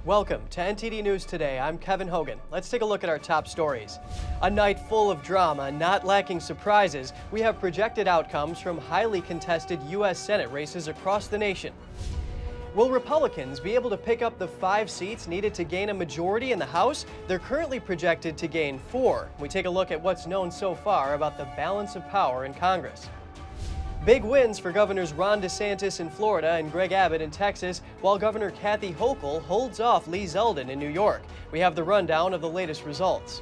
Welcome to NTD News Today. I'm Kevin Hogan. Let's take a look at our top stories. A night full of drama, not lacking surprises. We have projected outcomes from highly contested U.S. Senate races across the nation. Will Republicans be able to pick up the 5 seats needed to gain a majority in the House? They're currently projected to gain 4. We take a look at what's known so far about the balance of power in Congress. Big wins for Governors Ron DeSantis in Florida and Greg Abbott in Texas, while Governor Kathy Hochul holds off Lee Zeldin in New York. We have the rundown of the latest results.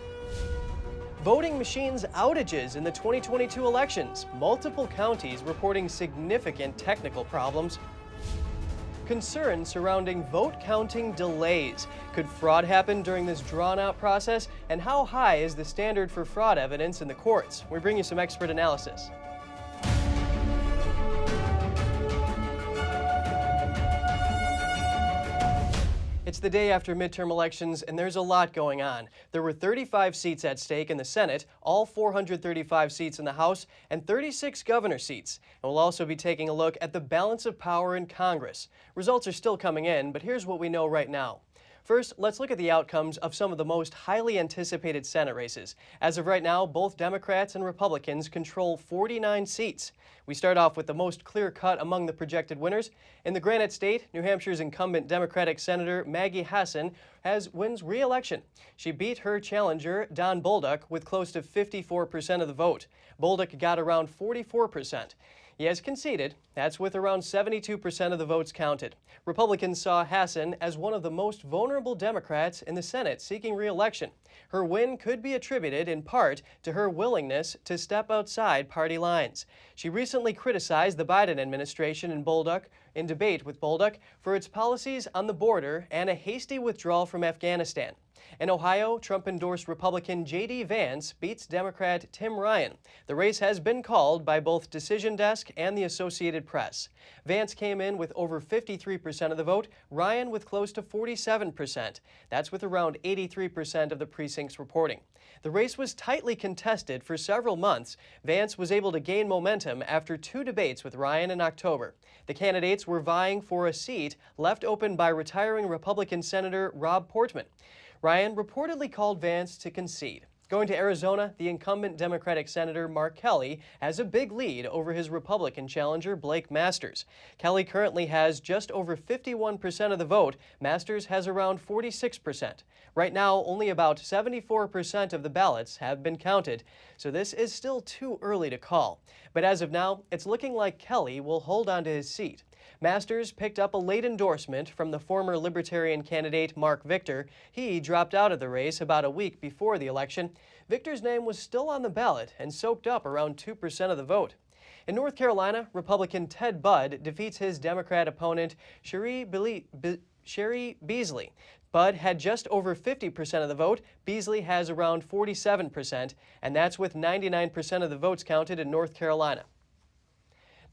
Voting machines outages in the 2022 elections. Multiple counties reporting significant technical problems. Concern surrounding vote counting delays. Could fraud happen during this drawn-out process? And how high is the standard for fraud evidence in the courts? We bring you some expert analysis. It's the day after midterm elections, and there's a lot going on. There were 35 seats at stake in the Senate, all 435 seats in the House, and 36 governor seats. And we'll also be taking a look at the balance of power in Congress. Results are still coming in, but here's what we know right now. First, let's look at the outcomes of some of the most highly anticipated Senate races. As of right now, both Democrats and Republicans control 49 seats. We start off with the most clear-cut among the projected winners. In the Granite State, New Hampshire's incumbent Democratic Senator Maggie Hassan wins re-election. She beat her challenger, Don Bolduc, with close to 54% of the vote. Bolduc got around 44%. He has conceded. That's with around 72% of the votes counted. Republicans saw Hassan as one of the most vulnerable Democrats in the Senate seeking re-election. Her win could be attributed in part to her willingness to step outside party lines. She recently criticized the Biden administration in debate with Bolduc for its policies on the border and a hasty withdrawal from Afghanistan. In Ohio, Trump-endorsed Republican J.D. Vance beats Democrat Tim Ryan. The race has been called by both Decision Desk and the Associated Press. Vance came in with over 53% of the vote, Ryan with close to 47%. That's with around 83% of the precincts reporting. The race was tightly contested for several months. Vance was able to gain momentum after 2 debates with Ryan in October. The candidates were vying for a seat left open by retiring Republican Senator Rob Portman. Ryan reportedly called Vance to concede. Going to Arizona, the incumbent Democratic Senator Mark Kelly has a big lead over his Republican challenger Blake Masters. Kelly currently has just over 51% of the vote. Masters has around 46%. Right now, only about 74% of the ballots have been counted, so this is still too early to call. But as of now, it's looking like Kelly will hold on to his seat. Masters picked up a late endorsement from the former Libertarian candidate Mark Victor. He dropped out of the race about a week before the election. Victor's name was still on the ballot and soaked up around 2% of the vote. In North Carolina, Republican Ted Budd defeats his Democrat opponent Sherry Beasley. Budd had just over 50% of the vote. Beasley has around 47%, and that's with 99% of the votes counted in North Carolina.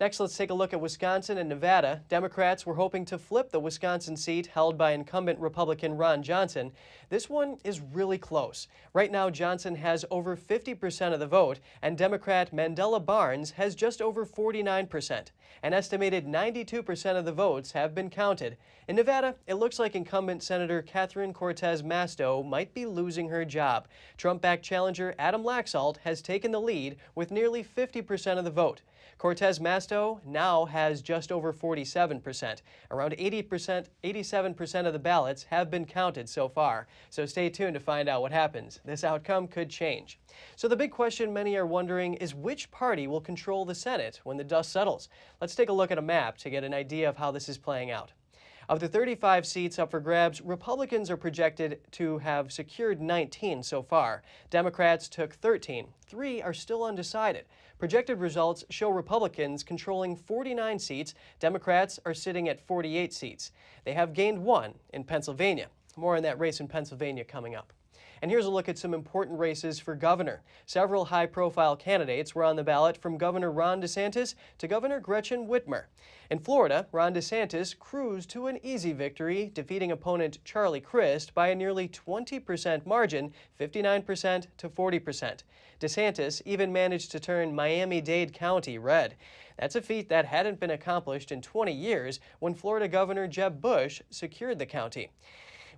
Next, let's take a look at Wisconsin and Nevada. Democrats were hoping to flip the Wisconsin seat held by incumbent Republican Ron Johnson. This one is really close. Right now, Johnson has over 50% of the vote, and Democrat Mandela Barnes has just over 49%. An estimated 92% of the votes have been counted. In Nevada, it looks like incumbent Senator Catherine Cortez Masto might be losing her job. Trump-backed challenger Adam Laxalt has taken the lead with nearly 50% of the vote. Cortez Masto now has just over 47%. Around 87% of the ballots have been counted so far. So stay tuned to find out what happens. This outcome could change. So the big question many are wondering is which party will control the Senate when the dust settles? Let's take a look at a map to get an idea of how this is playing out. Of the 35 seats up for grabs, Republicans are projected to have secured 19 so far. Democrats took 13. 3 are still undecided. Projected results show Republicans controlling 49 seats. Democrats are sitting at 48 seats. They have gained 1 in Pennsylvania. More on that race in Pennsylvania coming up. And here's a look at some important races for governor. Several high-profile candidates were on the ballot, from Governor Ron DeSantis to Governor Gretchen Whitmer. In Florida, Ron DeSantis cruised to an easy victory, defeating opponent Charlie Crist by a nearly 20% margin, 59% to 40%. DeSantis even managed to turn Miami-Dade County red. That's a feat that hadn't been accomplished in 20 years when Florida Governor Jeb Bush secured the county.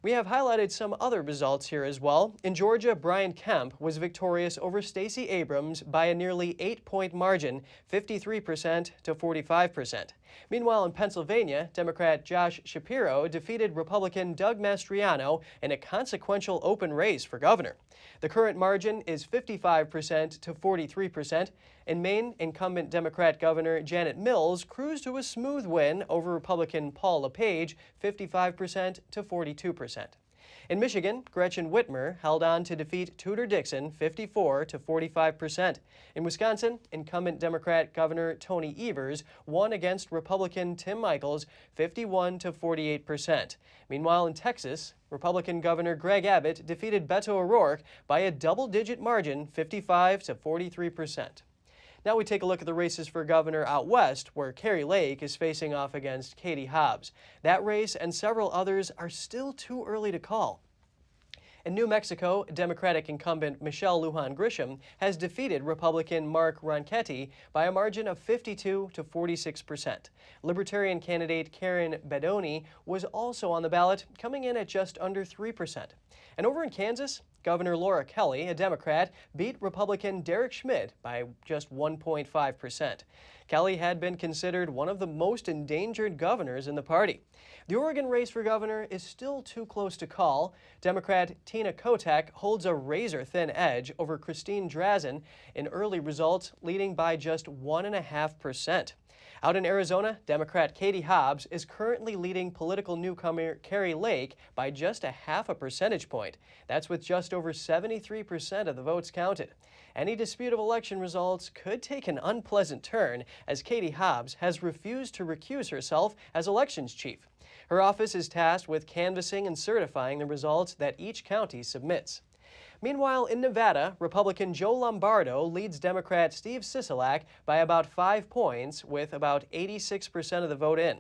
We have highlighted some other results here as well. In Georgia, Brian Kemp was victorious over Stacey Abrams by a nearly 8-point margin, 53% to 45%. Meanwhile, in Pennsylvania, Democrat Josh Shapiro defeated Republican Doug Mastriano in a consequential open race for governor. The current margin is 55% to 43%. In Maine, incumbent Democrat Governor Janet Mills cruised to a smooth win over Republican Paul LePage, 55% to 42%. In Michigan, Gretchen Whitmer held on to defeat Tudor Dixon 54% to 45%. In Wisconsin, incumbent Democrat Governor Tony Evers won against Republican Tim Michels 51% to 48%. Meanwhile, in Texas, Republican Governor Greg Abbott defeated Beto O'Rourke by a double-digit margin, 55% to 43%. Now we take a look at the races for governor out west, where Kari Lake is facing off against Katie Hobbs. That race and several others are still too early to call. In New Mexico, Democratic incumbent Michelle Lujan Grisham has defeated Republican Mark Ronchetti by a margin of 52% to 46%. Libertarian candidate Karen Bedoni was also on the ballot, coming in at just under 3%. And over in Kansas, Governor Laura Kelly, a Democrat, beat Republican Derek Schmidt by just 1.5%. Kelly had been considered one of the most endangered governors in the party. The Oregon race for governor is still too close to call. Democrat Tina Kotek holds a razor-thin edge over Christine Drazin in early results, leading by just 1.5%. Out in Arizona, Democrat Katie Hobbs is currently leading political newcomer Kari Lake by just a 0.5 percentage point. That's with just over 73% of the votes counted. Any dispute of election results could take an unpleasant turn, as Katie Hobbs has refused to recuse herself as elections chief. Her office is tasked with canvassing and certifying the results that each county submits. Meanwhile, in Nevada, Republican Joe Lombardo leads Democrat Steve Sisolak by about 5 points, with about 86% of the vote in.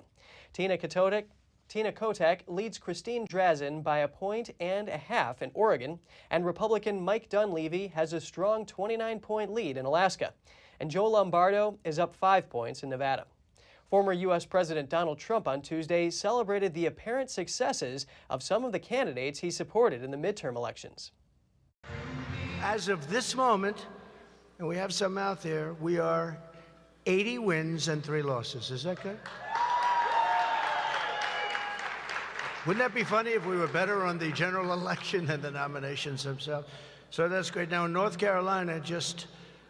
Tina Kotek leads Christine Drazin by 1.5 points in Oregon, and Republican Mike Dunleavy has a strong 29-point lead in Alaska. And Joe Lombardo is up 5 points in Nevada. Former U.S. President Donald Trump on Tuesday celebrated the apparent successes of some of the candidates he supported in the midterm elections. As of this moment, and we have some out there, we are 80 wins and 3 losses. Is that good? Wouldn't that be funny if we were better on the general election than the nominations themselves? So that's great. Now in North Carolina, just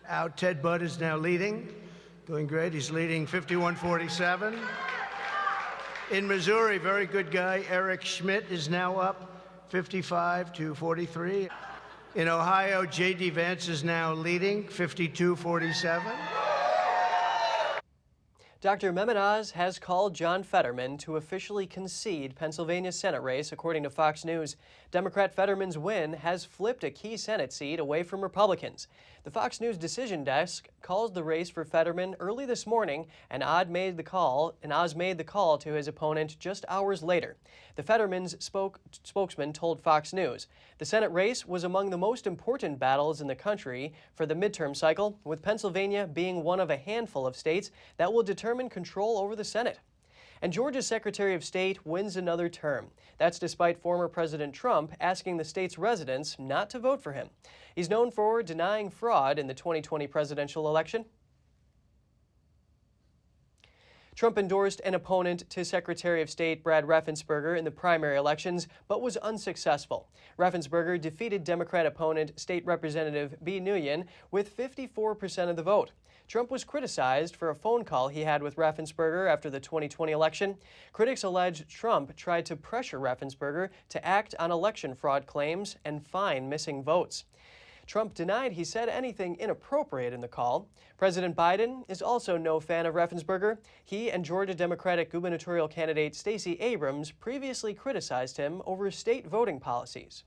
out, Ted Budd is now leading, doing great. He's leading 51-47. In Missouri, very good guy, Eric Schmidt is now up 55-43. In Ohio, J.D. Vance is now leading 52-47. Dr. Mehmet Oz has called John Fetterman to officially concede Pennsylvania's Senate race, according to Fox News. Democrat Fetterman's win has flipped a key Senate seat away from Republicans. The Fox News decision desk calls the race for Fetterman early this morning, and Oz made the call to his opponent just hours later. The Fetterman's spokesman told Fox News, "The Senate race was among the most important battles in the country for the midterm cycle, with Pennsylvania being one of a handful of states that will determine control over the Senate." And Georgia's Secretary of State wins another term. That's despite former President Trump asking the state's residents not to vote for him. He's known for denying fraud in the 2020 presidential election. Trump endorsed an opponent to Secretary of State Brad Raffensperger in the primary elections, but was unsuccessful. Raffensperger defeated Democrat opponent State Representative B. Nguyen with 54% of the vote. Trump was criticized for a phone call he had with Raffensperger after the 2020 election. Critics allege Trump tried to pressure Raffensperger to act on election fraud claims and find missing votes. Trump denied he said anything inappropriate in the call. President Biden is also no fan of Raffensperger. He and Georgia Democratic gubernatorial candidate Stacey Abrams previously criticized him over state voting policies.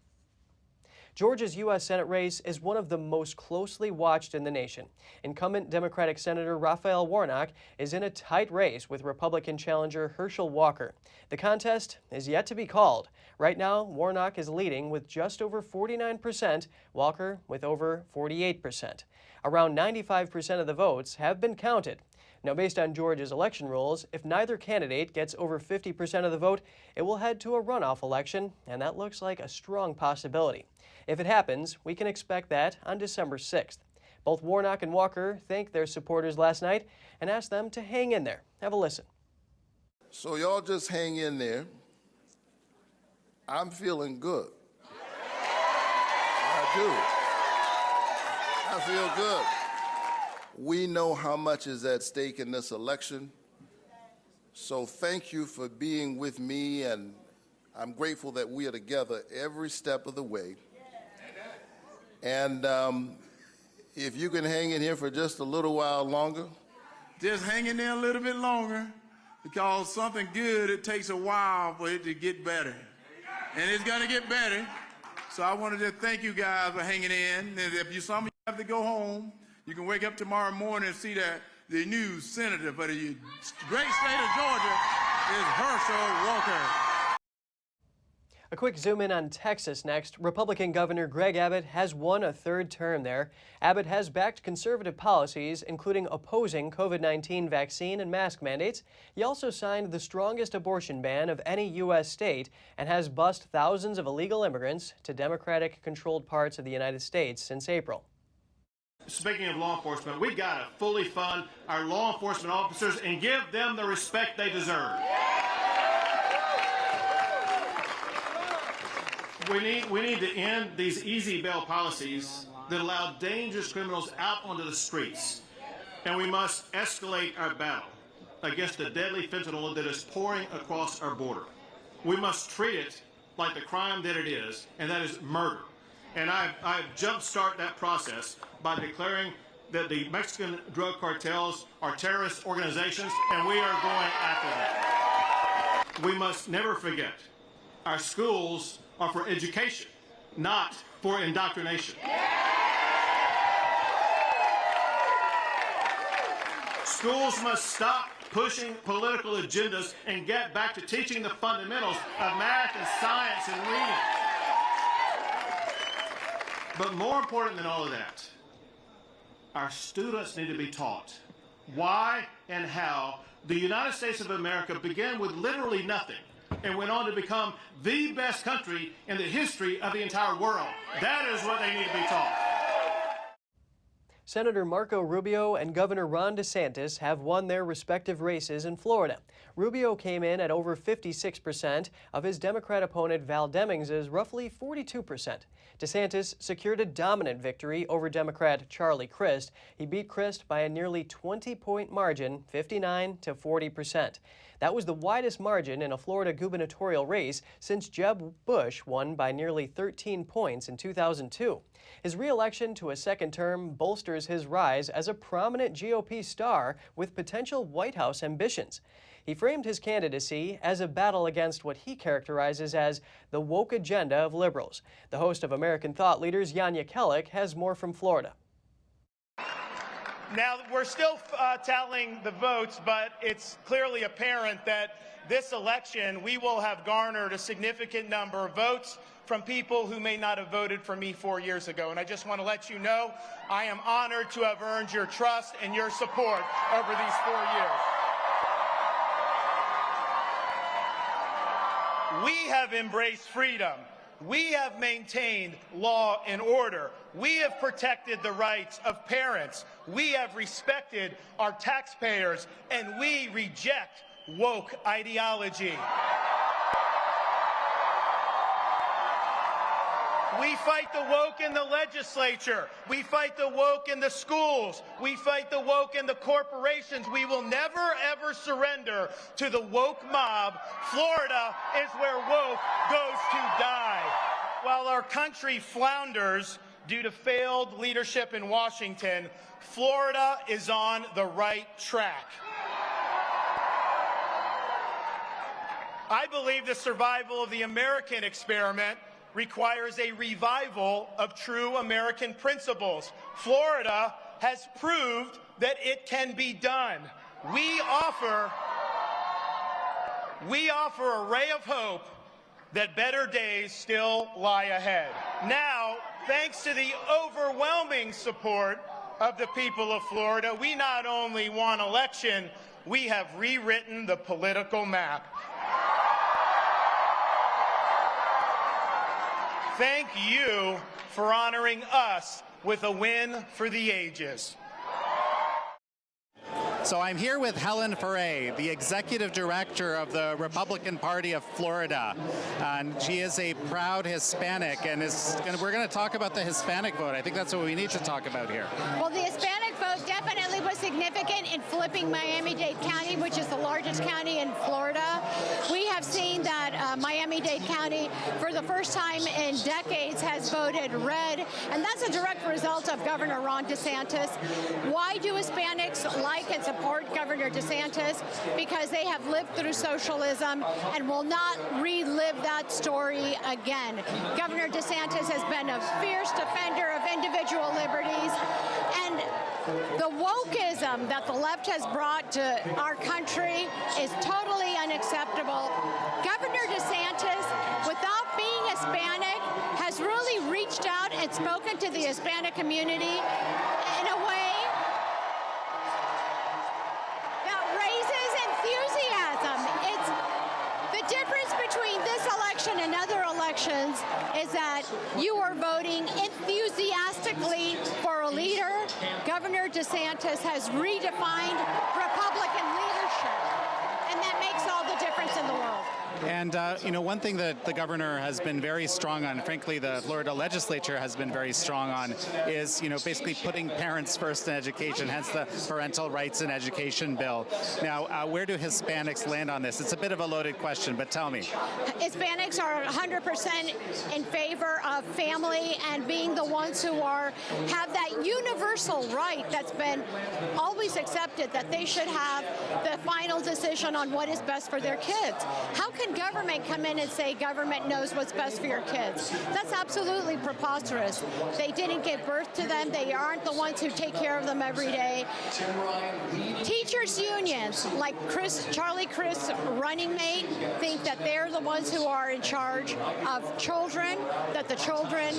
Georgia's U.S. Senate race is one of the most closely watched in the nation. Incumbent Democratic Senator Raphael Warnock is in a tight race with Republican challenger Herschel Walker. The contest is yet to be called. Right now, Warnock is leading with just over 49%, Walker with over 48%. Around 95% of the votes have been counted. Now, based on Georgia's election rules, if neither candidate gets over 50% of the vote, it will head to a runoff election, and that looks like a strong possibility. If it happens, we can expect that on December 6th. Both Warnock and Walker thanked their supporters last night and asked them to hang in there. Have a listen. So y'all just hang in there. I'm feeling good. I do. I feel good. We know how much is at stake in this election. So thank you for being with me, and I'm grateful that we are together every step of the way. And if you can hang in here for just a little while longer. Just hang in there a little bit longer, because something good, it takes a while for it to get better. And it's going to get better. So I wanted to thank you guys for hanging in. And if some of you have to go home, you can wake up tomorrow morning and see that the new senator for the great state of Georgia is Herschel Walker. A quick zoom in on Texas next. Republican Governor Greg Abbott has won a third term there. Abbott has backed conservative policies, including opposing COVID-19 vaccine and mask mandates. He also signed the strongest abortion ban of any U.S. state and has bused thousands of illegal immigrants to Democratic-controlled parts of the United States since April. Speaking of law enforcement, we've got to fully fund our law enforcement officers and give them the respect they deserve. We need to end these easy bail policies that allow dangerous criminals out onto the streets. And we must escalate our battle against the deadly fentanyl that is pouring across our border. We must treat it like the crime that it is, and that is murder. And I've jumpstart that process by declaring that the Mexican drug cartels are terrorist organizations, and we are going after them. We must never forget, our schools are for education, not for indoctrination. Schools must stop pushing political agendas and get back to teaching the fundamentals of math and science and reading. But more important than all of that, our students need to be taught why and how the United States of America began with literally nothing and went on to become the best country in the history of the entire world. That is what they need to be taught. Senator Marco Rubio and Governor Ron DeSantis have won their respective races in Florida. Rubio came in at over 56% of his Democrat opponent Val Demings' roughly 42%. DeSantis secured a dominant victory over Democrat Charlie Crist. He beat Crist by a nearly 20-point margin, 59 to 40%. That was the widest margin in a Florida gubernatorial race since Jeb Bush won by nearly 13 points in 2002. His re-election to a second term bolsters his rise as a prominent GOP star with potential White House ambitions. He framed his candidacy as a battle against what he characterizes as the woke agenda of liberals. The host of American Thought Leaders, Yanya Kellick, has more from Florida. Now, we're still tallying the votes, but it's clearly apparent that this election we will have garnered a significant number of votes from people who may not have voted for me 4 years ago. And I just want to let you know I am honored to have earned your trust and your support over these 4 years. We have embraced freedom. We have maintained law and order. We have protected the rights of parents. We have respected our taxpayers, and we reject woke ideology. We fight the woke in the legislature. We fight the woke in the schools. We fight the woke in the corporations. We will never, ever surrender to the woke mob. Florida is where woke goes to die. While our country flounders due to failed leadership in Washington, Florida is on the right track. I believe the survival of the American experiment requires a revival of true American principles. Florida has proved that it can be done. We offer a ray of hope that better days still lie ahead. Now, thanks to the overwhelming support of the people of Florida. We not only won election, we have rewritten the political map. Thank you for honoring us with a win for the ages. So I'm here with Helen Ferre, the executive director of the Republican Party of Florida. And she is a proud Hispanic, and we're going to talk about the Hispanic vote. I think that's what we need to talk about here. Well, the Hispanic vote definitely was significant in flipping Miami-Dade County, which is the largest county in Florida. We have seen that Miami-Dade County, for the first time in decades, has voted red, and that's a direct result of Governor Ron DeSantis. Why do Hispanics like and support Governor DeSantis? Because they have lived through socialism and will not relive that story again. Governor DeSantis has been a fierce defender of individual liberties, and the wokeism that the left has brought to our country is totally unacceptable. Governor DeSantis, without being Hispanic, has really reached out and spoken to the Hispanic community in a way that raises enthusiasm. It's the difference between this election and other elections is that you are voting enthusiastically for a leader. Governor DeSantis has redefined Republican leadership, and that makes all the difference in the world. And, one thing that the governor has been very strong on, frankly, the Florida legislature has been very strong on, is, basically putting parents first in education, hence the parental rights in education bill. Now, where do Hispanics land on this? It's a bit of a loaded question, but tell me. Hispanics are 100% in favor of family and being the ones who have that universal right that's been always accepted, that they should have the final decision on what is best for their kids. How can government come in and say government knows what's best for your kids? That's absolutely preposterous. They didn't give birth to them. They aren't the ones who take care of them every day. Teachers' unions, like Charlie Crist's running mate, think that they're the ones who are in charge of children, that the children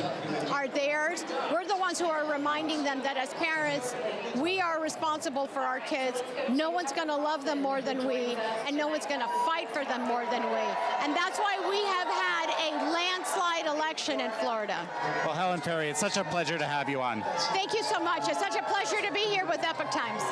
are theirs. We're the ones who are reminding them that as parents, we are responsible for our kids. No one's going to love them more than we, and no one's going to fight for them more than we. And that's why we have had a landslide election in Florida. Well, Helen Ferre, it's such a pleasure to have you on. Thank you so much. It's such a pleasure to be here with Epoch Times.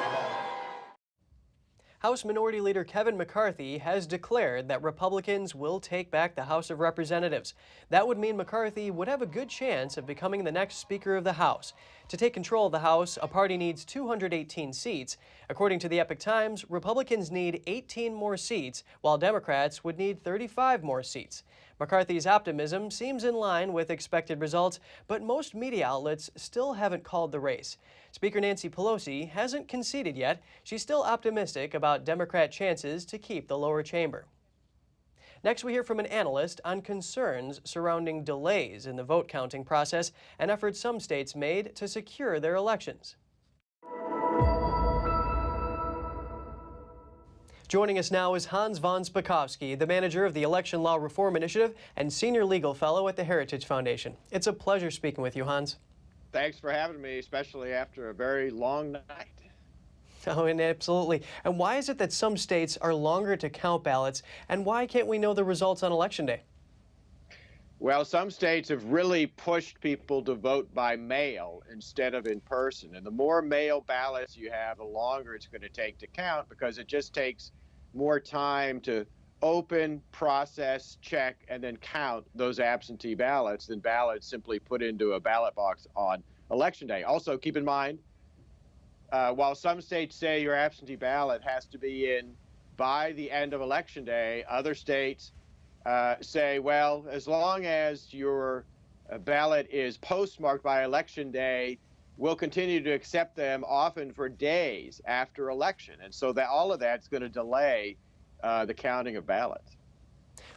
House Minority Leader Kevin McCarthy has declared that Republicans will take back the House of Representatives. That would mean McCarthy would have a good chance of becoming the next Speaker of the House. To take control of the House, a party needs 218 seats. According to the Epoch Times, Republicans need 18 more seats, while Democrats would need 35 more seats. McCarthy's optimism seems in line with expected results, but most media outlets still haven't called the race. Speaker Nancy Pelosi hasn't conceded yet. She's still optimistic about Democrat chances to keep the lower chamber. Next, we hear from an analyst on concerns surrounding delays in the vote counting process and efforts some states made to secure their elections. Joining us now is Hans von Spakovsky, the manager of the Election Law Reform Initiative and senior legal fellow at the Heritage Foundation. It's a pleasure speaking with you, Hans. Thanks for having me, especially after a very long night. Oh, and absolutely. And why is it that some states are longer to count ballots, and why can't we know the results on Election Day? Well, some states have really pushed people to vote by mail instead of in person. And the more mail ballots you have, the longer it's going to take to count, because it just takes more time to open, process, check, and then count those absentee ballots than ballots simply put into a ballot box on Election Day. Also, keep in mind, while some states say your absentee ballot has to be in by the end of Election Day, other states say, well, as long as your ballot is postmarked by Election Day, we'll continue to accept them often for days after election. And so that all of that's going to delay the counting of ballots.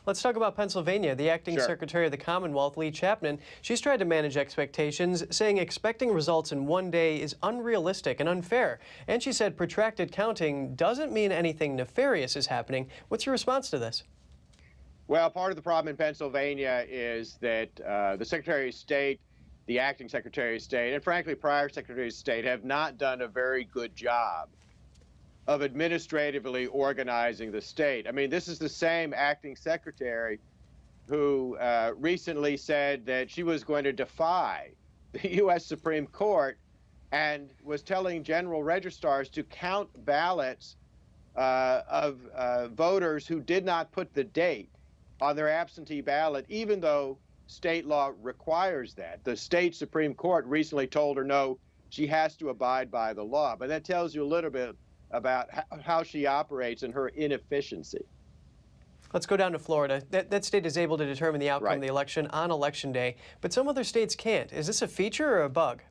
Let's talk about Pennsylvania. The acting Secretary of the Commonwealth, Lee Chapman, she's tried to manage expectations, saying expecting results in one day is unrealistic and unfair. And she said protracted counting doesn't mean anything nefarious is happening. What's your response to this? Well, part of the problem in Pennsylvania is that the Secretary of State the acting Secretary of State, and frankly, prior Secretary of State have not done a very good job of administratively organizing the state. I mean, this is the same acting secretary who recently said that she was going to defy the U.S. Supreme Court and was telling general registrars to count ballots of voters who did not put the date on their absentee ballot, even though state law requires that. The state Supreme Court recently told her no, she has to abide by the law. But that tells you a little bit about how she operates and her inefficiency. Let's go down to Florida. That state is able to determine the outcome of the election on Election Day, but some other states can't. Is this a feature or a bug?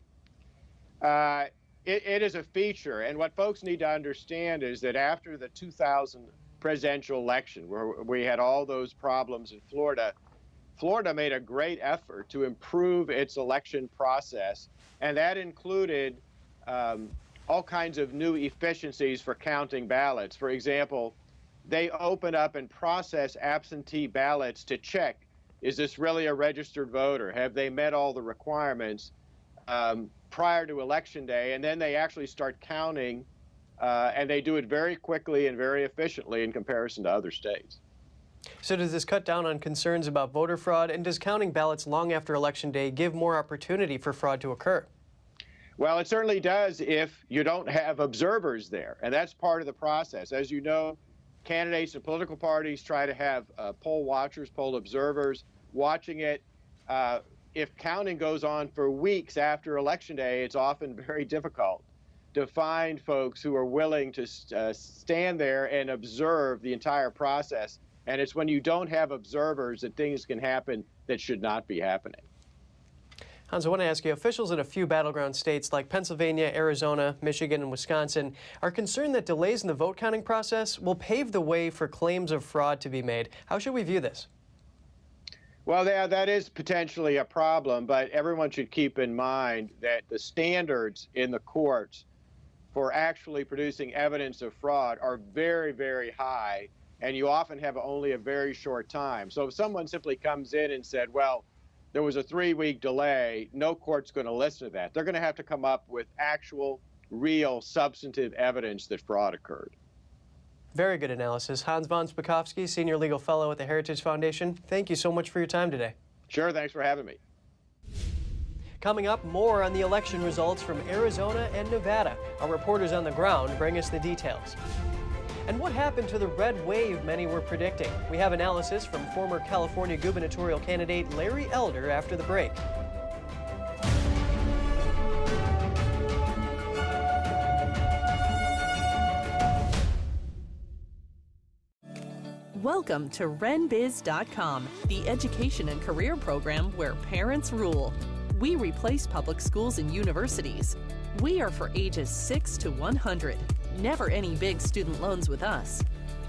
It is a feature, and what folks need to understand is that after the 2000 presidential election, where we had all those problems in Florida, Florida made a great effort to improve its election process, and that included all kinds of new efficiencies for counting ballots. For example, they open up and process absentee ballots to check, is this really a registered voter? Have they met all the requirements prior to Election Day? And then they actually start counting, and they do it very quickly and very efficiently in comparison to other states. So does this cut down on concerns about voter fraud, and does counting ballots long after Election Day give more opportunity for fraud to occur? Well, it certainly does if you don't have observers there, and that's part of the process. As you know, candidates and political parties try to have poll watchers, poll observers watching it. If counting goes on for weeks after Election Day, it's often very difficult to find folks who are willing to stand there and observe the entire process. And it's when you don't have observers that things can happen that should not be happening. Hans, I want to ask you, officials in a few battleground states like Pennsylvania, Arizona, Michigan, and Wisconsin are concerned that delays in the vote counting process will pave the way for claims of fraud to be made. How should we view this? Well, that is potentially a problem, but everyone should keep in mind that the standards in the courts for actually producing evidence of fraud are very, very high, and you often have only a very short time. So if someone simply comes in and said, well, there was a 3-week delay, no court's going to listen to that. They're going to have to come up with actual, real, substantive evidence that fraud occurred. Very good analysis. Hans von Spakovsky, Senior Legal Fellow at the Heritage Foundation. Thank you so much for your time today. Sure, thanks for having me. Coming up, more on the election results from Arizona and Nevada. Our reporters on the ground bring us the details. And what happened to the red wave many were predicting? We have analysis from former California gubernatorial candidate Larry Elder after the break. Welcome to RenBiz.com, the education and career program where parents rule. We replace public schools and universities. We are for ages 6 to 100. Never any big student loans with us.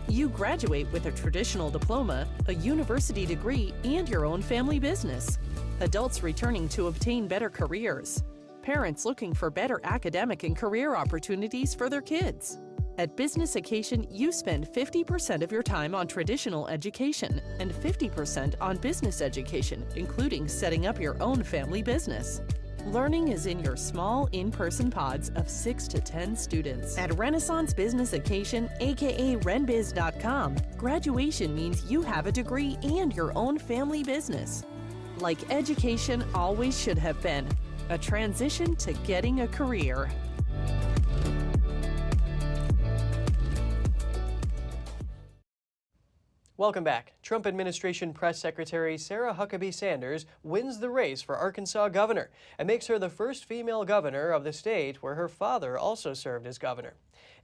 You graduate with a traditional diploma, a university degree, and your own family business. Adults returning to obtain better careers. Parents looking for better academic and career opportunities for their kids. At Business Occasion, you spend 50% of your time on traditional education and 50% on business education, including setting up your own family business. Learning is in your small, in-person pods of 6 to 10 students. At Renaissance Business Occasion, aka RenBiz.com, graduation means you have a degree and your own family business. Like education always should have been, a transition to getting a career. Welcome back. Trump administration press secretary Sarah Huckabee Sanders wins the race for Arkansas governor and makes her the first female governor of the state where her father also served as governor.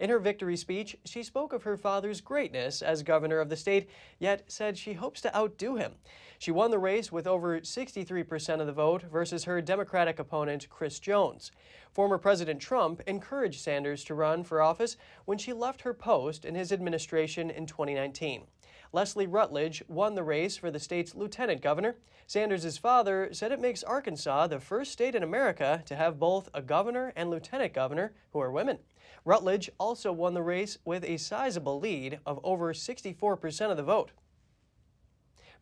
In her victory speech, she spoke of her father's greatness as governor of the state, yet said she hopes to outdo him. She won the race with over 63% of the vote versus her Democratic opponent, Chris Jones. Former President Trump encouraged Sanders to run for office when she left her post in his administration in 2019. Leslie Rutledge won the race for the state's lieutenant governor. Sanders' father said it makes Arkansas the first state in America to have both a governor and lieutenant governor who are women. Rutledge also won the race with a sizable lead of over 64% of the vote.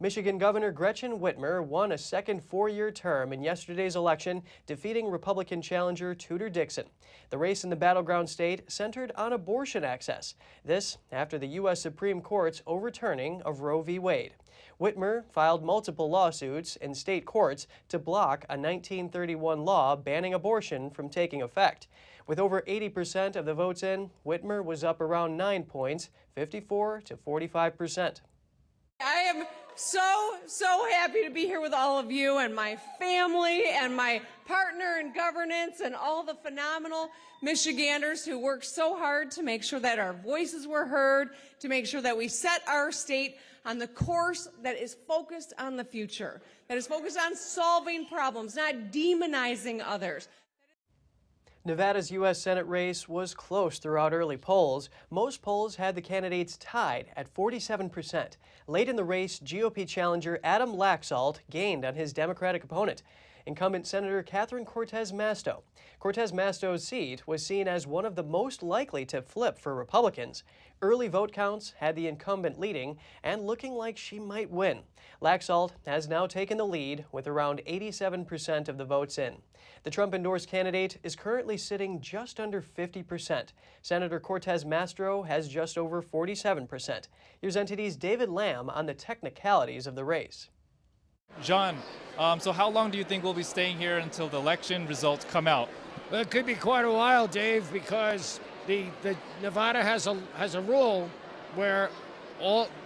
Michigan Governor Gretchen Whitmer won a second four-year term in yesterday's election, defeating Republican challenger Tudor Dixon. The race in the battleground state centered on abortion access. This after the U.S. Supreme Court's overturning of Roe v. Wade. Whitmer filed multiple lawsuits in state courts to block a 1931 law banning abortion from taking effect. With over 80% of the votes in, Whitmer was up around 9 points, 54 to 45%. I am so happy to be here with all of you and my family and my partner in governance and all the phenomenal Michiganders who worked so hard to make sure that our voices were heard, to make sure that we set our state on the course that is focused on the future, that is focused on solving problems, not demonizing others. Nevada's U.S. Senate race was close throughout early polls. Most polls had the candidates tied at 47%. Late in the race, GOP challenger Adam Laxalt gained on his Democratic opponent, incumbent Senator Catherine Cortez Masto. Cortez Masto's seat was seen as one of the most likely to flip for Republicans. Early vote counts had the incumbent leading and looking like she might win. Laxalt has now taken the lead with around 87% of the votes in. The Trump-endorsed candidate is currently sitting just under 50%. Senator Cortez Masto has just over 47%. Here's NTD's David Lamb on the technicalities of the race. John, so how long do you think we'll be staying here until the election results come out? Well, it could be quite a while, Dave, because the Nevada has a rule where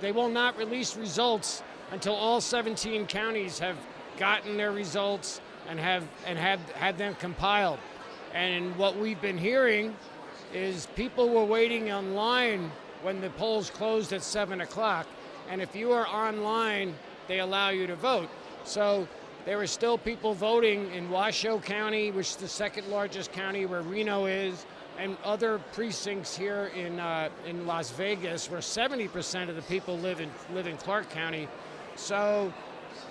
they will not release results until all 17 counties have gotten their results and have had them compiled. And what we've been hearing is people were waiting online when the polls closed at 7 o'clock, and if you are online, they allow you to vote. So there are still people voting in Washoe County, which is the second largest county where Reno is, and other precincts here in Las Vegas, where 70% of the people live in Clark County. So,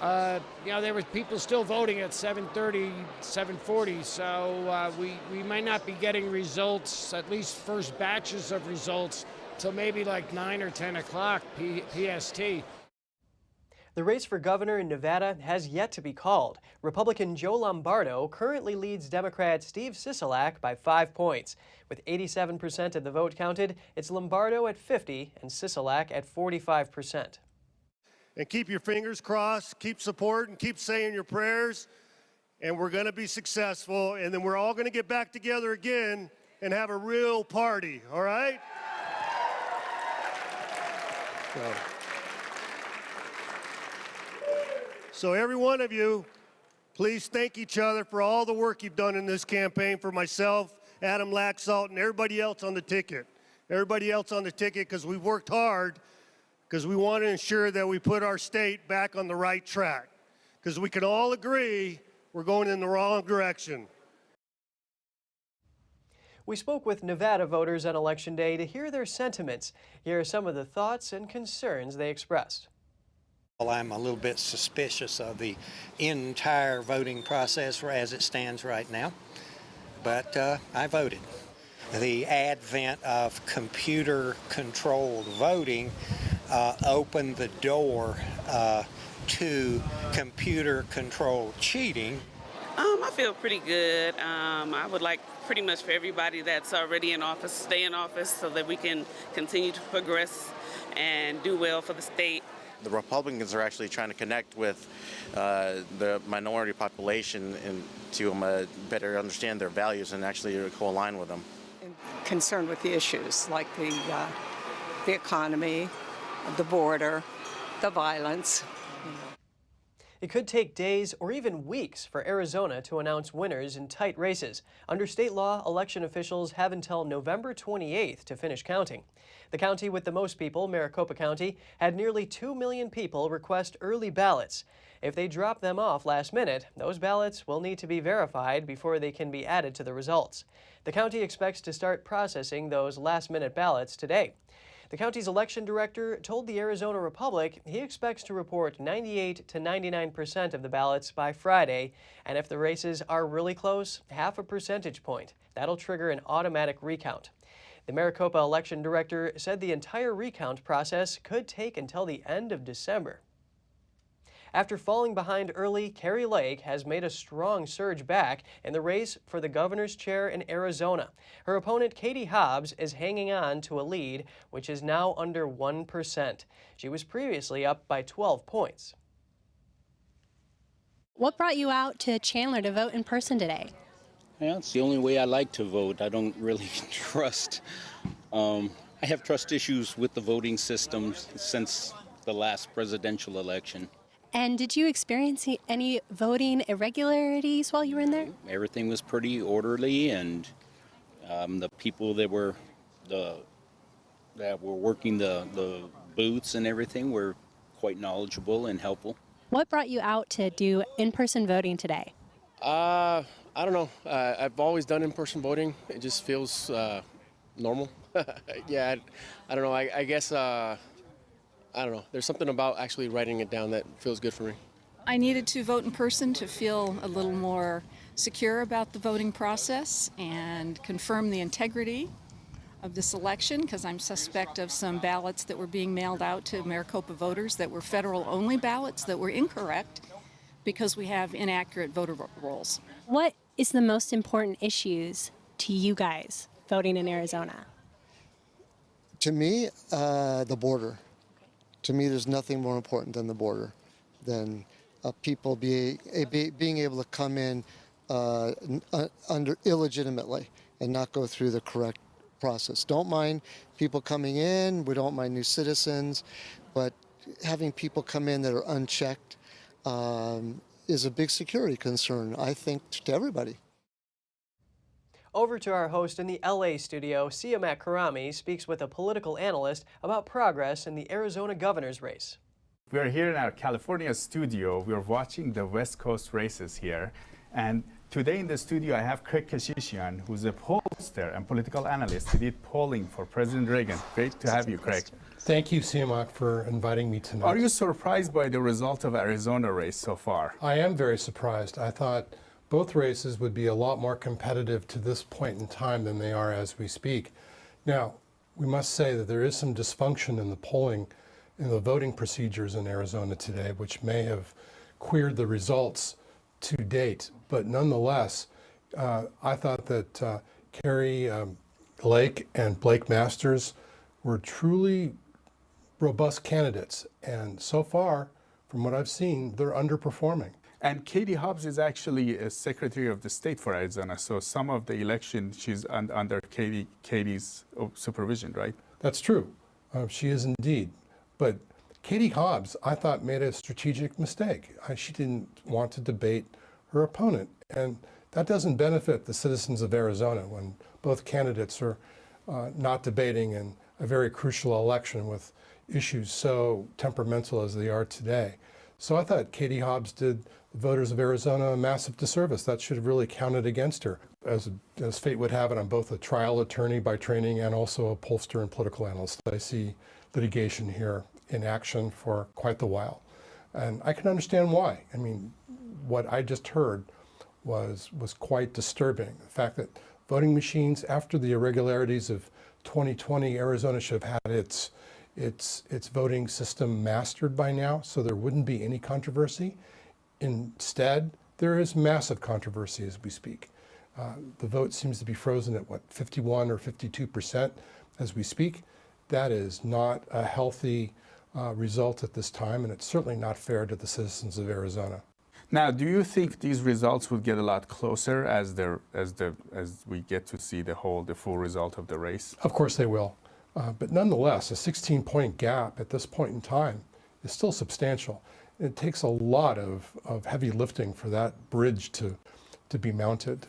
there were people still voting at 7:30, 7:40. So we might not be getting results, at least first batches of results, till maybe like 9 or 10 o'clock PST. The race for governor in Nevada has yet to be called. Republican Joe Lombardo currently leads Democrat Steve Sisolak by 5 points. With 87% of the vote counted, it's Lombardo at 50 and Sisolak at 45%. And keep your fingers crossed, keep supporting, keep saying your prayers, and we're going to be successful, and then we're all going to get back together again and have a real party, all right? So every one of you, please thank each other for all the work you've done in this campaign, for myself, Adam Laxalt, and everybody else on the ticket. Everybody else on the ticket, because we've worked hard, because we want to ensure that we put our state back on the right track. Because we can all agree we're going in the wrong direction. We spoke with Nevada voters on Election Day to hear their sentiments. Here are some of the thoughts and concerns they expressed. Well, I'm a little bit suspicious of the entire voting process as it stands right now, but I voted. The advent of computer-controlled voting opened the door to computer-controlled cheating. I feel pretty good. I would like pretty much for everybody that's already in office to stay in office so that we can continue to progress and do well for the state. The Republicans are actually trying to connect with the minority population and to better understand their values and actually co-align with them. Concerned with the issues like the economy, the border, the violence. It could take days or even weeks for Arizona to announce winners in tight races. Under state law, election officials have until November 28th to finish counting. The county with the most people, Maricopa County, had nearly 2 million people request early ballots. If they drop them off last minute, those ballots will need to be verified before they can be added to the results. The county expects to start processing those last-minute ballots today. The county's election director told the Arizona Republic he expects to report 98 to 99% of the ballots by Friday, and if the races are really close, half a percentage point. That'll trigger an automatic recount. The Maricopa election director said the entire recount process could take until the end of December. After falling behind early, Kari Lake has made a strong surge back in the race for the governor's chair in Arizona. Her opponent, Katie Hobbs, is hanging on to a lead, which is now under 1%. She was previously up by 12 points. What brought you out to Chandler to vote in person today? Yeah, it's the only way I like to vote. I don't really trust. I have trust issues with the voting system since the last presidential election. And did you experience any voting irregularities while you were in there? Everything was pretty orderly, and the people that were working the booths and everything were quite knowledgeable and helpful. What brought you out to do in-person voting today? I don't know. I've always done in-person voting. It just feels normal. Yeah, I don't know. I guess, I don't know. There's something about actually writing it down that feels good for me. I needed to vote in person to feel a little more secure about the voting process and confirm the integrity of this election, because I'm suspect of some ballots that were being mailed out to Maricopa voters that were federal-only ballots that were incorrect because we have inaccurate voter rolls. What is the most important issues to you guys voting in Arizona? To me, the border. To me, there's nothing more important than the border, than people being able to come in illegitimately and not go through the correct process. Don't mind people coming in. We don't mind new citizens, but having people come in that are unchecked is a big security concern, I think, to everybody. Over to our host in the LA studio, Siamak Karami speaks with a political analyst about progress in the Arizona governor's race. We are here in our California studio. We are watching the West Coast races here. And today in the studio, I have Craig Kashishian, who's a pollster and political analyst who did polling for President Reagan. Great to have you, Craig. Thank you, Siamak, for inviting me tonight. Are you surprised by the result of Arizona race so far? I am very surprised. I thought both races would be a lot more competitive to this point in time than they are as we speak. Now, we must say that there is some dysfunction in the polling, in the voting procedures in Arizona today, which may have queered the results to date. But nonetheless, I thought that Kari Lake and Blake Masters were truly robust candidates. And so far, from what I've seen, they're underperforming. And Katie Hobbs is actually a Secretary of the State for Arizona, so some of the election she's under Katie's supervision, right? That's true. She is indeed. But Katie Hobbs, I thought, made a strategic mistake. She didn't want to debate her opponent, and that doesn't benefit the citizens of Arizona when both candidates are not debating in a very crucial election with issues so temperamental as they are today. So I thought Katie Hobbs did the voters of Arizona a massive disservice. That should have really counted against her. As fate would have it, I'm both a trial attorney by training and also a pollster and political analyst. I see litigation here in action for quite the while. And I can understand why. I mean, what I just heard was quite disturbing. The fact that voting machines, after the irregularities of 2020, Arizona should have had its voting system mastered by now, so there wouldn't be any controversy. Instead, there is massive controversy as we speak. The vote seems to be frozen at, 51 or 52% as we speak. That is not a healthy result at this time, and it's certainly not fair to the citizens of Arizona. Now, do you think these results will get a lot closer as we get to see the full result of the race? Of course they will. But nonetheless, a 16-point gap at this point in time is still substantial. It takes a lot of heavy lifting for that bridge to be mounted.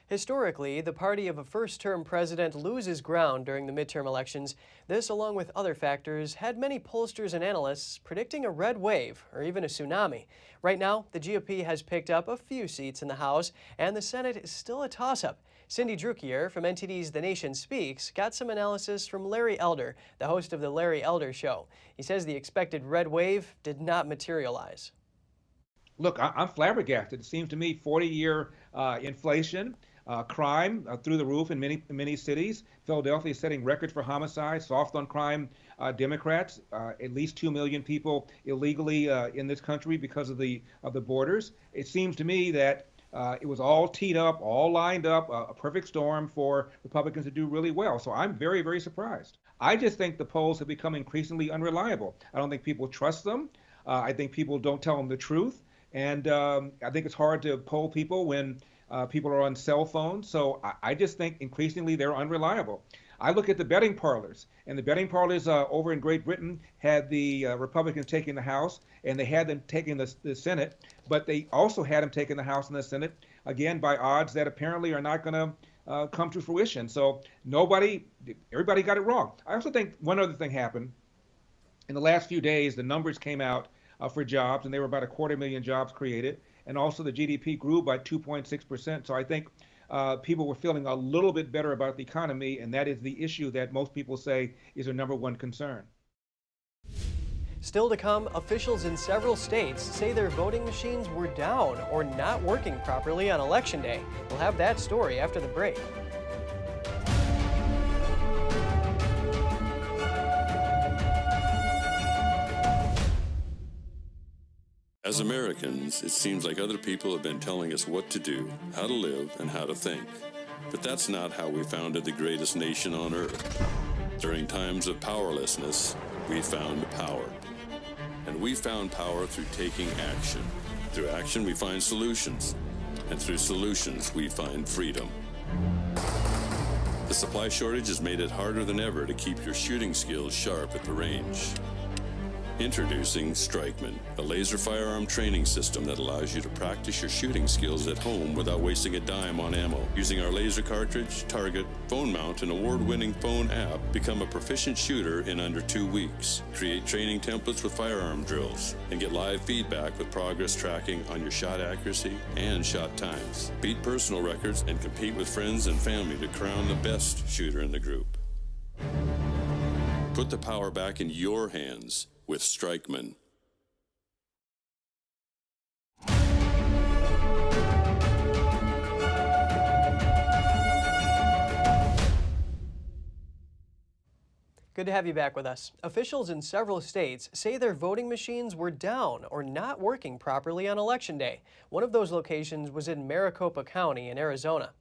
Historically, the party of a first-term president loses ground during the midterm elections. This, along with other factors, had many pollsters and analysts predicting a red wave or even a tsunami. Right now, the GOP has picked up a few seats in the House, and the Senate is still a toss-up. Cindy Drukier from NTD's The Nation Speaks got some analysis from Larry Elder, the host of The Larry Elder Show. He says the expected red wave did not materialize. Look, I'm flabbergasted. It seems to me 40-year inflation, Crime through the roof in many cities. Philadelphia is setting records for homicide. Soft on crime Democrats. At least 2 million people illegally in this country because of the borders. It seems to me that it was all teed up, all lined up, a perfect storm for Republicans to do really well. So I'm very, very surprised. I just think the polls have become increasingly unreliable. I don't think people trust them. I think people don't tell them the truth. And I think it's hard to poll people when people are on cell phones. So I just think increasingly they're unreliable. I look at the betting parlors, and the betting parlors over in Great Britain had the Republicans taking the House, and they had them taking the Senate, but they also had them taking the House and the Senate, again, by odds that apparently are not going to come to fruition. So everybody got it wrong. I also think one other thing happened. In the last few days, the numbers came out for jobs, and there were about 250,000 jobs created, and also the GDP grew by 2.6%. So I think people were feeling a little bit better about the economy, and that is the issue that most people say is their number one concern. Still to come, officials in several states say their voting machines were down or not working properly on Election Day. We'll have that story after the break. As Americans, it seems like other people have been telling us what to do, how to live, and how to think. But that's not how we founded the greatest nation on earth. During times of powerlessness, we found power. And we found power through taking action. Through action, we find solutions. And through solutions, we find freedom. The supply shortage has made it harder than ever to keep your shooting skills sharp at the range. Introducing Strikeman, a laser firearm training system that allows you to practice your shooting skills at home without wasting a dime on ammo. Using our laser cartridge, target, phone mount, and award-winning phone app, become a proficient shooter in under 2 weeks. Create training templates with firearm drills, and get live feedback with progress tracking on your shot accuracy and shot times. Beat personal records and compete with friends and family to crown the best shooter in the group. Put the power back in your hands with Strikeman. Good to have you back with us. Officials in several states say their voting machines were down or not working properly on Election Day. One of those locations was in Maricopa County in Arizona.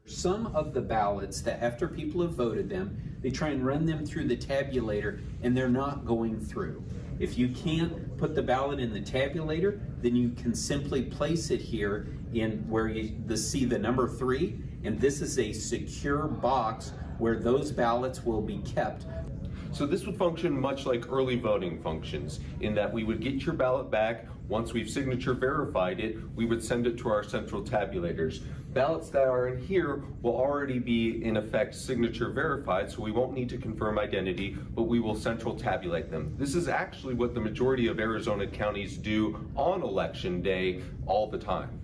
Some of the ballots that after people have voted them, they try and run them through the tabulator and they're not going through. If you can't put the ballot in the tabulator, then you can simply place it here in where you see the number 3, and this is a secure box where those ballots will be kept. So this would function much like early voting functions, in that we would get your ballot back. Once we've signature verified it, we would send it to our central tabulators. Ballots that are in here will already be, in effect, signature verified, so we won't need to confirm identity, but we will central tabulate them. This is actually what the majority of Arizona counties do on Election Day all the time.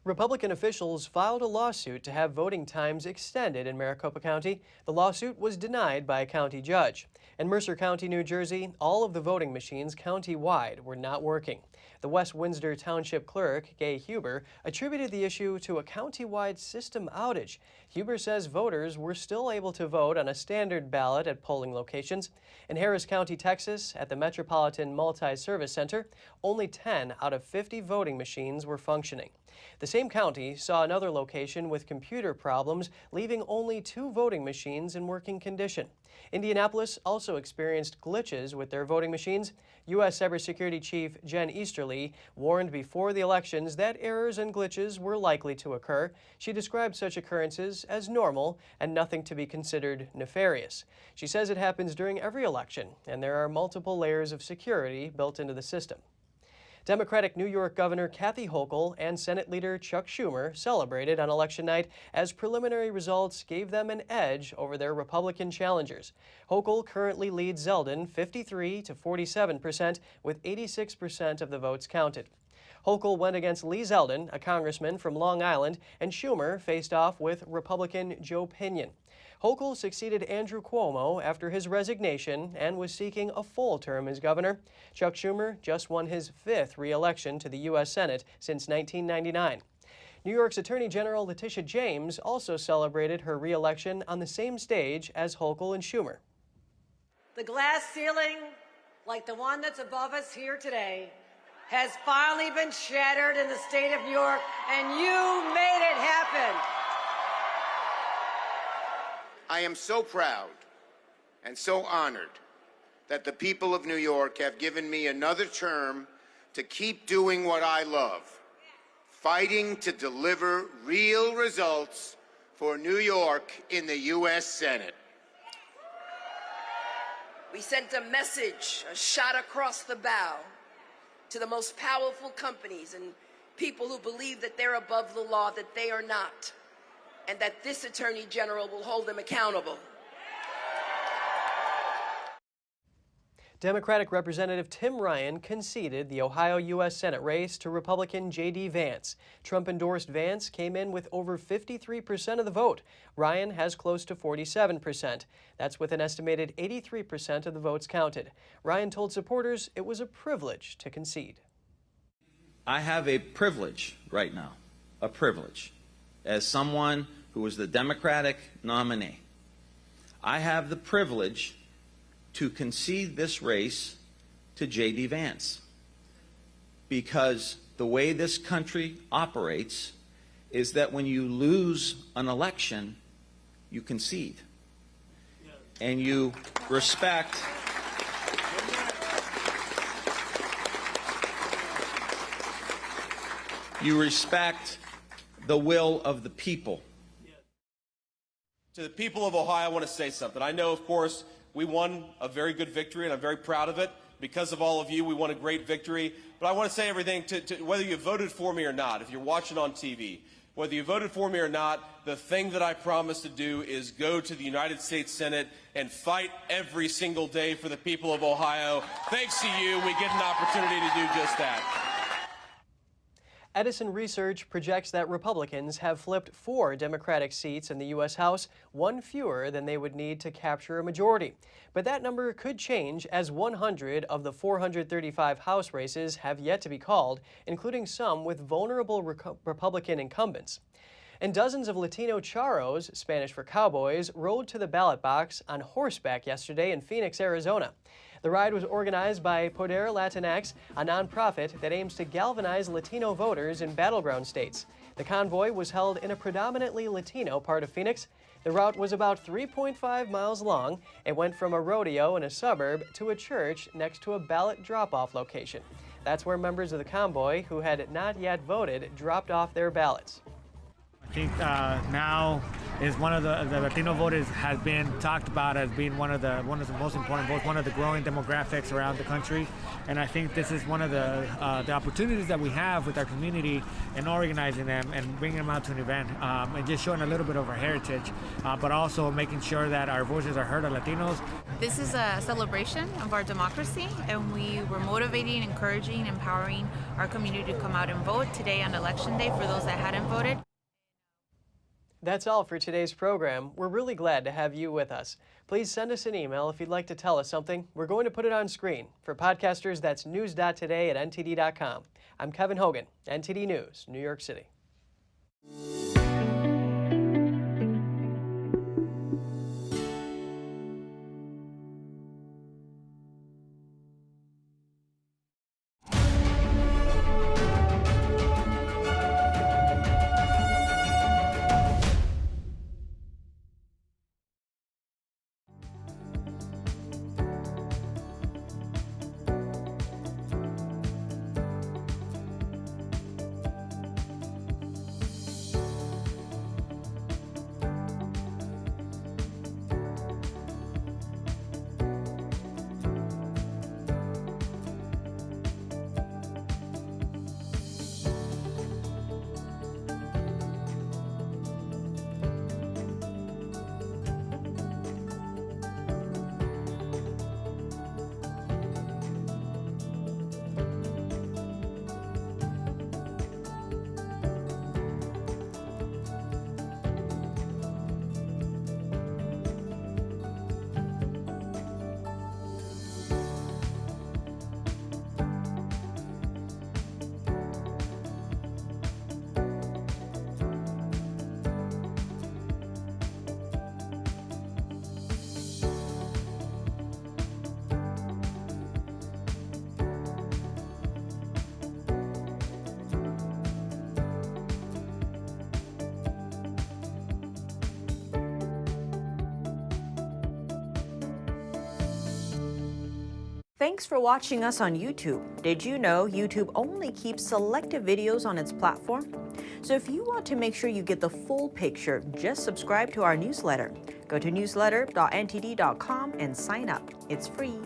Republican officials filed a lawsuit to have voting times extended in Maricopa County. The lawsuit was denied by a county judge. In Mercer County, New Jersey, all of the voting machines county-wide were not working. The West Windsor Township Clerk, Gay Huber, attributed the issue to a county-wide system outage. Huber says voters were still able to vote on a standard ballot at polling locations. In Harris County, Texas, at the Metropolitan Multi-Service Center, only 10 out of 50 voting machines were functioning. The same county saw another location with computer problems, leaving only 2 voting machines in working condition. Indianapolis also experienced glitches with their voting machines. U.S. Cybersecurity Chief Jen Easterly warned before the elections that errors and glitches were likely to occur. She described such occurrences as normal and nothing to be considered nefarious. She says it happens during every election, and there are multiple layers of security built into the system. Democratic New York Governor Kathy Hochul and Senate Leader Chuck Schumer celebrated on election night as preliminary results gave them an edge over their Republican challengers. Hochul currently leads Zeldin 53% to 47%, with 86% of the votes counted. Hochul went against Lee Zeldin, a congressman from Long Island, and Schumer faced off with Republican Joe Pinion. Hochul succeeded Andrew Cuomo after his resignation and was seeking a full term as governor. Chuck Schumer just won his 5th re-election to the U.S. Senate since 1999. New York's Attorney General Letitia James also celebrated her re-election on the same stage as Hochul and Schumer. The glass ceiling, like the one that's above us here today, has finally been shattered in the state of New York, and you made it happen. I am so proud and so honored that the people of New York have given me another term to keep doing what I love, fighting to deliver real results for New York in the U.S. Senate. We sent a message, a shot across the bow, to the most powerful companies and people who believe that they're above the law, that they are not, and that this Attorney General will hold them accountable. Democratic Representative Tim Ryan conceded the Ohio U.S. Senate race to Republican J.D. Vance. Trump-endorsed Vance came in with over 53% of the vote. Ryan has close to 47%. That's with an estimated 83% of the votes counted. Ryan told supporters it was a privilege to concede. I have a privilege right now, a privilege, as someone who was the Democratic nominee. I have the privilege to concede this race to J.D. Vance, because the way this country operates is that when you lose an election, you concede, and you respect the will of the people. To the people of Ohio, I want to say something. I know, of course, we won a very good victory, and I'm very proud of it. Because of all of you, we won a great victory. But I want to say everything to whether you voted for me or not, if you're watching on TV, whether you voted for me or not, the thing that I promise to do is go to the United States Senate and fight every single day for the people of Ohio. Thanks to you, we get an opportunity to do just that. Edison Research projects that Republicans have flipped 4 Democratic seats in the U.S. House, 1 fewer than they would need to capture a majority. But that number could change, as 100 of the 435 House races have yet to be called, including some with vulnerable Republican incumbents. And dozens of Latino charros, Spanish for cowboys, rode to the ballot box on horseback yesterday in Phoenix, Arizona. The ride was organized by Poder Latinx, a nonprofit that aims to galvanize Latino voters in battleground states. The convoy was held in a predominantly Latino part of Phoenix. The route was about 3.5 miles long. It went from a rodeo in a suburb to a church next to a ballot drop-off location. That's where members of the convoy who had not yet voted dropped off their ballots. I think now is one of the Latino voters has been talked about as being one of the most important votes, one of the growing demographics around the country, and I think this is one of the opportunities that we have with our community in organizing them and bringing them out to an event and just showing a little bit of our heritage, but also making sure that our voices are heard, our Latinos. This is a celebration of our democracy, and we were motivating, encouraging, empowering our community to come out and vote today on Election Day for those that hadn't voted. That's all for today's program. We're really glad to have you with us. Please send us an email if you'd like to tell us something. We're going to put it on screen. For podcasters, that's news.today@ntd.com. I'm Kevin Hogan, NTD News, New York City. Thanks for watching us on YouTube. Did you know YouTube only keeps selective videos on its platform? So if you want to make sure you get the full picture, just subscribe to our newsletter. Go to newsletter.ntd.com and sign up. It's free.